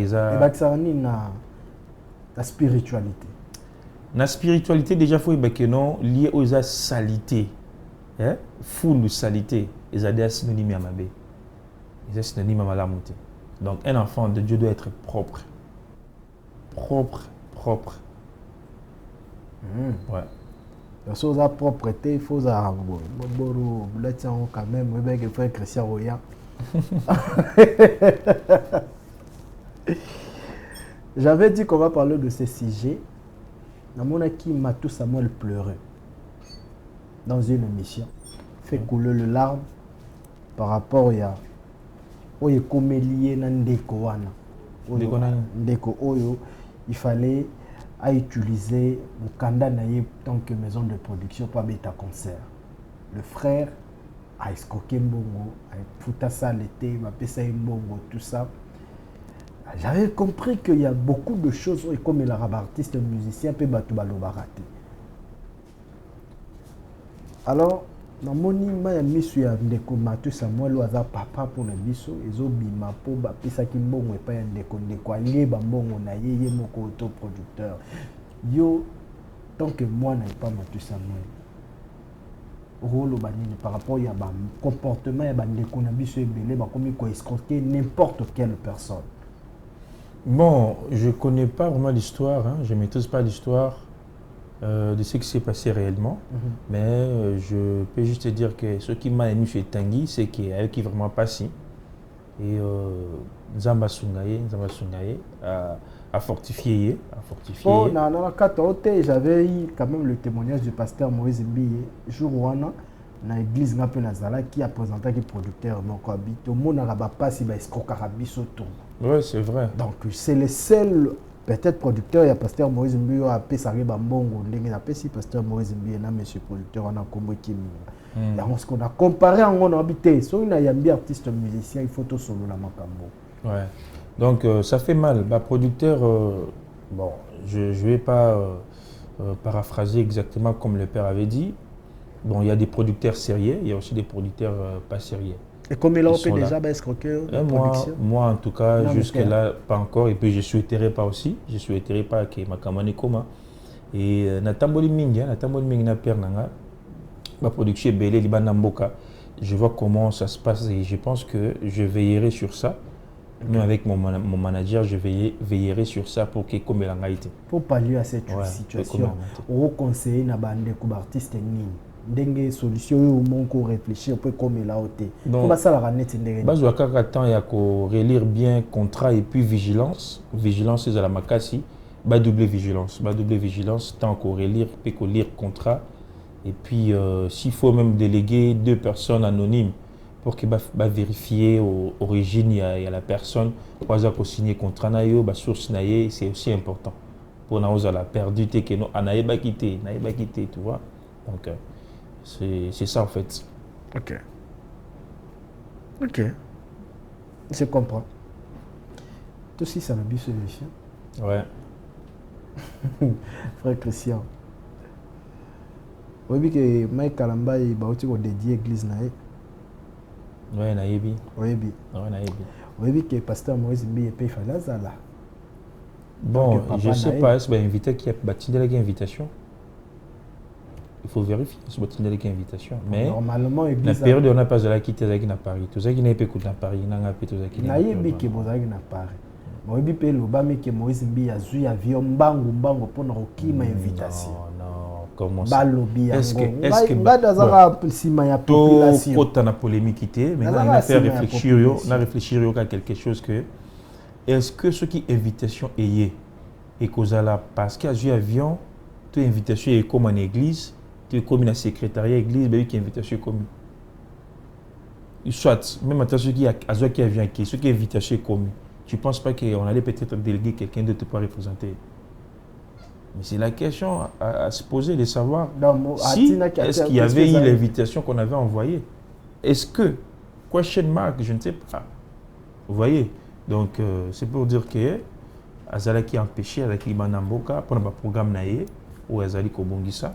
La spiritualité. La spiritualité déjà faut que non lié aux salité, full salité, ils ont des synonymes à ma bé. Ils sont synonymes à ma lamoute. Donc un enfant de Dieu doit être propre. Propre. Ouais. Parce que la propreté, il faut quand même, il faut Christian Roya. J'avais dit qu'on va parler de ce sujet. Qui m'a tout Samuel pleuré dans une émission. Fait couler le larme par rapport à il fallait utiliser le Kanda en tant que maison de production pour bêta concert. Le frère a escroqué Mbongo, a foutu ça l'été, il m'a payé Mbongo, tout ça. J'avais compris qu'il y a beaucoup de choses comme il artiste, musicien, peut battre baraté. Alors, dans mon image, je suis ndeko Mathieu Samuel Oaza papa pour le biso, ils ont bima pour bapisa ki mbongo et pas ndeko allié bambongo na ye moko autoproducteur. Yo, tant que moi n'ai pas Mathieu Samuel. Rôle par rapport à un comportement, il y a ndeko na biso ebele bakomi ko escroquer n'importe quelle personne. Bon, je ne connais pas vraiment l'histoire, je ne maîtrise pas l'histoire de ce qui s'est passé réellement, mais je peux juste te dire que ce qui m'a ému chez Tanguy, c'est qu'elle qui vraiment passé. Et Nzamba Sungaye a fortifié. Oh, j'avais eu quand même le témoignage du pasteur Moïse Mbiye, jour où on a dans l'église qui a présenté le producteur Mokoabi. Tout le monde a pas si escroquarabiso tout. Oui, c'est vrai. Donc, c'est le seul, peut-être producteur, il y a pasteur Moïse Mbiyo, a fait ça, Bambongo, il y a si pasteur Moïse Mbiyo, il y a monsieur producteur, on a combo qui ce qu'on a comparé en on a habité. Si on a un artiste musicien, il faut tout solo la macambo. Ouais. Donc, ça fait mal. Bah, producteur, bon, je ne vais pas paraphraser exactement comme le père avait dit. Bon, il y a des producteurs sérieux, il y a aussi des producteurs pas sérieux. Et comme il a fait déjà escroquer la production? Moi, en tout cas, jusque-là, pas encore. Et puis, je ne souhaiterais pas aussi. Je ne souhaiterais pas que ma camarade coma. Et Natamboli Mingi na père nanga, ma production est belle, Libanamboka. Je vois comment ça se passe et je pense que je veillerai sur ça. Même avec mon manager, je veillerai sur ça pour que comme elle a été. Pour pallier à cette situation, au conseiller na bande artiste ni. Dengue solution au monde qu'on réfléchir peu comme il a ôté. Donc ça la ranette ndenge. Bas wa kaka temps ya ko relire bien contrat et puis vigilance c'est à la makasi, ba doubler vigilance tant qu'on relire puis qu'on lire contrat et puis s'il faut même déléguer 2 personnes anonymes pour que ba vérifier origine il y a la personne pour qu'on signer contrat na yo ba source na ye, c'est aussi important pour na oza la perdu te que no anaye ba quitter tu vois. Donc c'est ça en fait. Ok. Je comprends. Toi aussi, ça m'a bien solution. Ouais. Frère Christian. Oui, que Mike Kalamba il va dédier l'église naïe. Ouais, naïbi. Oui. Ouais, naïbi. Oui, que pasteur Moïse Mbiye paye Falaza là. Bon, je sais pas, est-ce que invité qui a bâti de l'invitation? Il faut vérifier ce que tu invitation. Mais normalement, la période où on n'a pas de la quitter à Paris. Tout ça qui n'est pas écouté à Paris, n'a pas tout ça qui n'est pas à Paris. Moyebi pe lobami ke Moïse Mbi azui avion mbangu pona kokima invitation. Non, comment ça? Est-ce que ngada sima ya population. Kota na polémique ité, mais on a fait réfléchir à quelque chose que est-ce que ce qui invitation est et causala parce que azui avion tu invitation est comme en église, tu es comme dans secrétariat église, ben qui invitation comme soit même à ceux qui azui qui avion qui ceux qui invitation comme tu ne penses pas qu'on allait peut-être déléguer quelqu'un d'autre pour représenter? Mais c'est la question à se poser, de savoir si est-ce qu'il y avait eu l'invitation qu'on avait envoyée. Est-ce que, question mark, je ne sais pas. Vous voyez? Donc, c'est pour dire que Azala qui a empêché, Azala Banamboka, pour le programme Naye, ou Azali Kobongisa,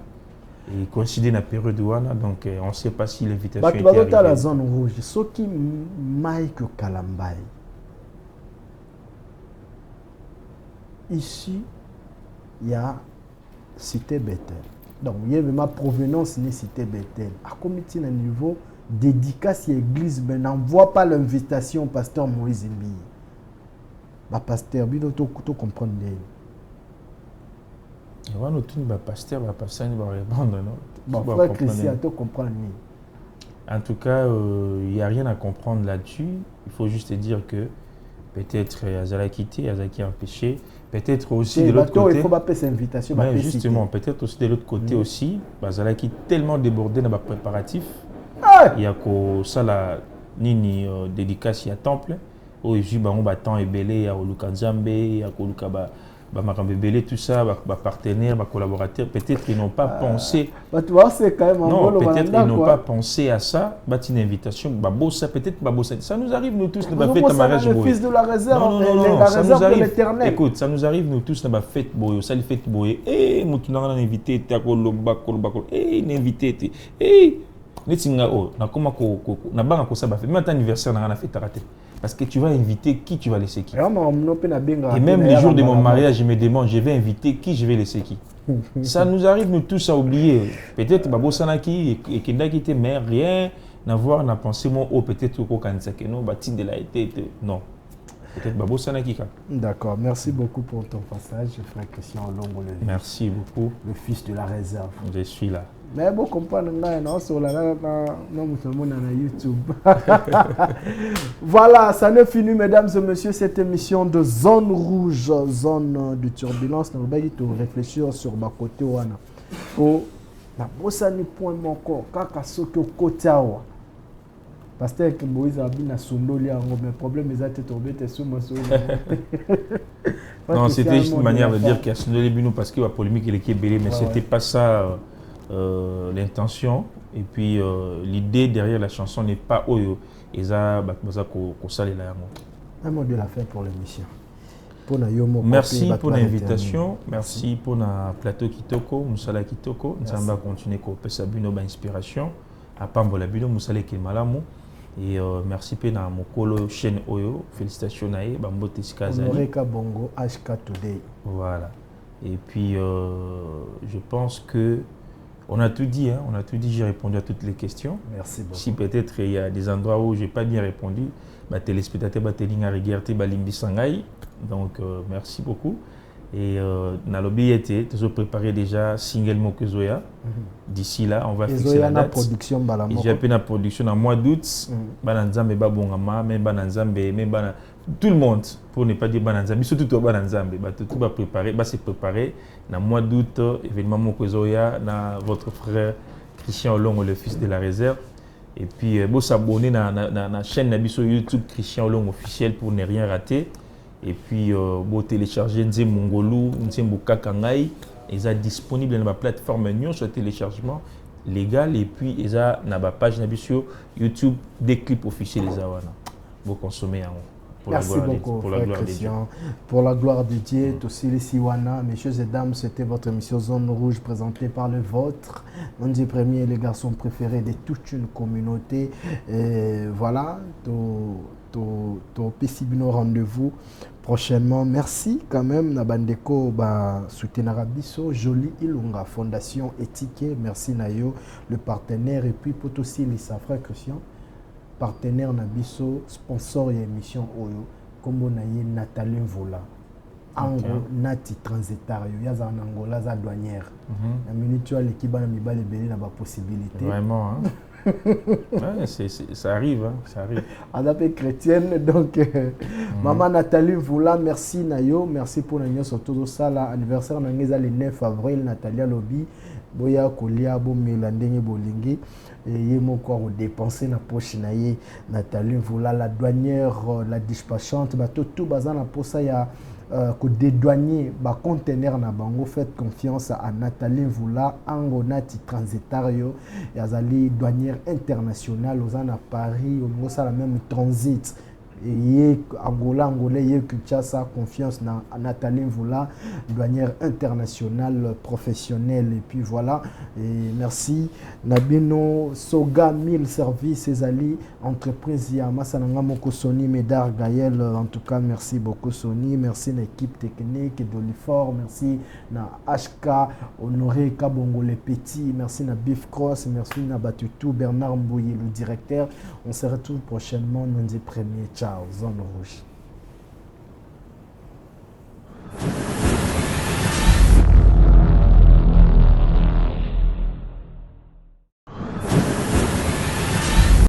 et coïncider dans la période ouana, donc on ne sait pas si l'invitation était arrivée. Dans la zone rouge, ce qui Mike Kalambay. Ici, il y a Cité Bethel. Donc, il y a ma provenance ni Cité Bethel. À comité à niveau dédicace à l'église, mais n'envoie pas l'invitation au pasteur Moïse Mbi. Le pasteur, il faut comprendre. Il va nous tourner le pasteur, il va répondre. Bon, frère Christian, tu comprends. En tout cas, il n'y a rien à comprendre là-dessus. Il faut juste dire que peut-être Azala quitté, Azala qui a empêché. Peut-être aussi de l'autre côté. Il faut pas payer cette invitation. Mais justement, peut-être aussi de l'autre côté aussi, Azala qui est tellement débordé dans le préparatif. Il y a que ça la nini dédicace à temple. Où il y a temps et belé, il y a Luka Nzambe, il y a Luka Belé, tout ça, partenaires, collaborateurs. Peut-être qu'ils n'ont pas pensé. Non, peut-être ils n'ont pas pensé à ça. Une invitation, peut-être ça nous arrive nous tous dans la fête mariage. Le fils de la réserve, non, la ça réserve nous arrive. de l'éternel. Écoute, ça nous arrive nous tous dans la fête boyo, ça les fête boyo. Eh, nous avons un invité, une invité, même anniversaire, on a fait rater. Parce que tu vas inviter qui, tu vas laisser qui. Et même les jours de mon mariage, je me demande, je vais inviter qui, je vais laisser qui. Ça nous arrive nous tous à oublier. Peut-être Babo Sanaki et Kendaki était mais rien n'avoir n'a pensé moi peut-être au Kansake non bâti de la été non. Peut-être Babo Sanaki. D'accord, merci beaucoup pour ton passage, frère Christian Olongo. Merci beaucoup. Le fils de la réserve. Je suis là. Mais bon, comprendre non sur la YouTube. Voilà, ça n'est fini, mesdames et messieurs, cette émission de Zone Rouge, zone de turbulence. Nous allons réfléchir sur ma côté wana. Pour la bossa ni point mon corps, kaka soki côté awa. Parce que Moïse a bien sondoli ango, mais problème est à tomber tes sous moi. Non, c'était juste une manière de dire qu'il y a sondoli bino parce que la polémique il est belé, mais c'était pas ça. L'intention et puis l'idée derrière la chanson n'est pas oyo eza ko salela yango. Un mot de la fin pour l'émission. Merci pour l'invitation, merci pour na plateau kitoko, musala kitoko, nzamba continuer ko pesa bino ba inspiration à pambola bino musala ki malamu et merci pe na mokolo chaîne oyo, félicitations nae ba mbote sikazali. Honoreka Bongo HK Today. Voilà. Et puis je pense que on a tout dit, j'ai répondu à toutes les questions. Merci beaucoup. Si peut-être il y a des endroits où je n'ai pas bien répondu, téléspectateurs, Limbi Sangai. Donc merci beaucoup. Et Nalobi était toujours préparé déjà single Mokezoya. D'ici là, on va fixer la date. J'ai appelé la production en mois d'août. Bananzambe Babongama, mais Bananzambe, mais tout le monde, pour ne pas dire Bananzambe, surtout tout Bananzambe, tout va préparer, se préparer. Dans le mois d'août, événement Mokezoya, votre frère Christian Olongo, le fils de la réserve. Et puis, vous s'abonner à la chaîne YouTube Christian Olongo officiel pour ne rien rater. Et puis, vous télécharger Nzé Mongolou, Nzé Mbukakangai. Ils sont disponibles dans la plateforme sur téléchargement légal. Et puis, ils sont dans la page YouTube des clips officiels. Vous consommez en haut. Merci beaucoup, frère Christian. Pour la gloire de Dieu, aussi les Siwana, messieurs et dames, c'était votre émission Zone Rouge présentée par le vôtre. On dit premier, les garçons préférés de toute une communauté. Et voilà, ton Pessibino rendez-vous prochainement. Merci quand même, Nabandeko, soutenir Abisso, Jolie Ilunga, Fondation Étiquée. Merci Nayo, le partenaire. Et puis, Potosí, Lisa, frère Christian. Partenaire Nabiso, sponsor et émission Oyo, kombo na ye Nathalie Mvola. Ango nati transitario yaza en Angola za douanière. La minute tu as l'équipe na mibale belé na ba possibilité. Vraiment hein. Ouais, ça arrive hein, ça arrive. On appelle chrétienne donc maman Nathalie Mvola merci nayo, merci pour na surtout ça là anniversaire na ngeza le 9 avril Natalia Lobi boya kolia bo melandenge bolingi et moko dépenser na poche na ye Nathalie Mvola la douanière la dispatchante ba tout bazana posa ya que dédouanier ba conteneur na bango. Faites confiance à Nathalie Mvola ango nati transitario et azali douanière internationale aux à Paris au ça la même transit et Angolais ye Kinshasa confiance na Nathalie Mvola douanière internationale professionnelle et puis voilà et merci Nabino Soga 1000 services ezali entreprise ya Masananga moko Sony Médard Gaël en tout cas merci beaucoup Sony, merci à l'équipe technique d'Olifor, merci na HK Honoré Kabongo les petits, merci na Beef Cross, merci na Batutu Bernard Mbouye le directeur. On se retrouve prochainement lundi 1er. Ciao, Zone Rouge.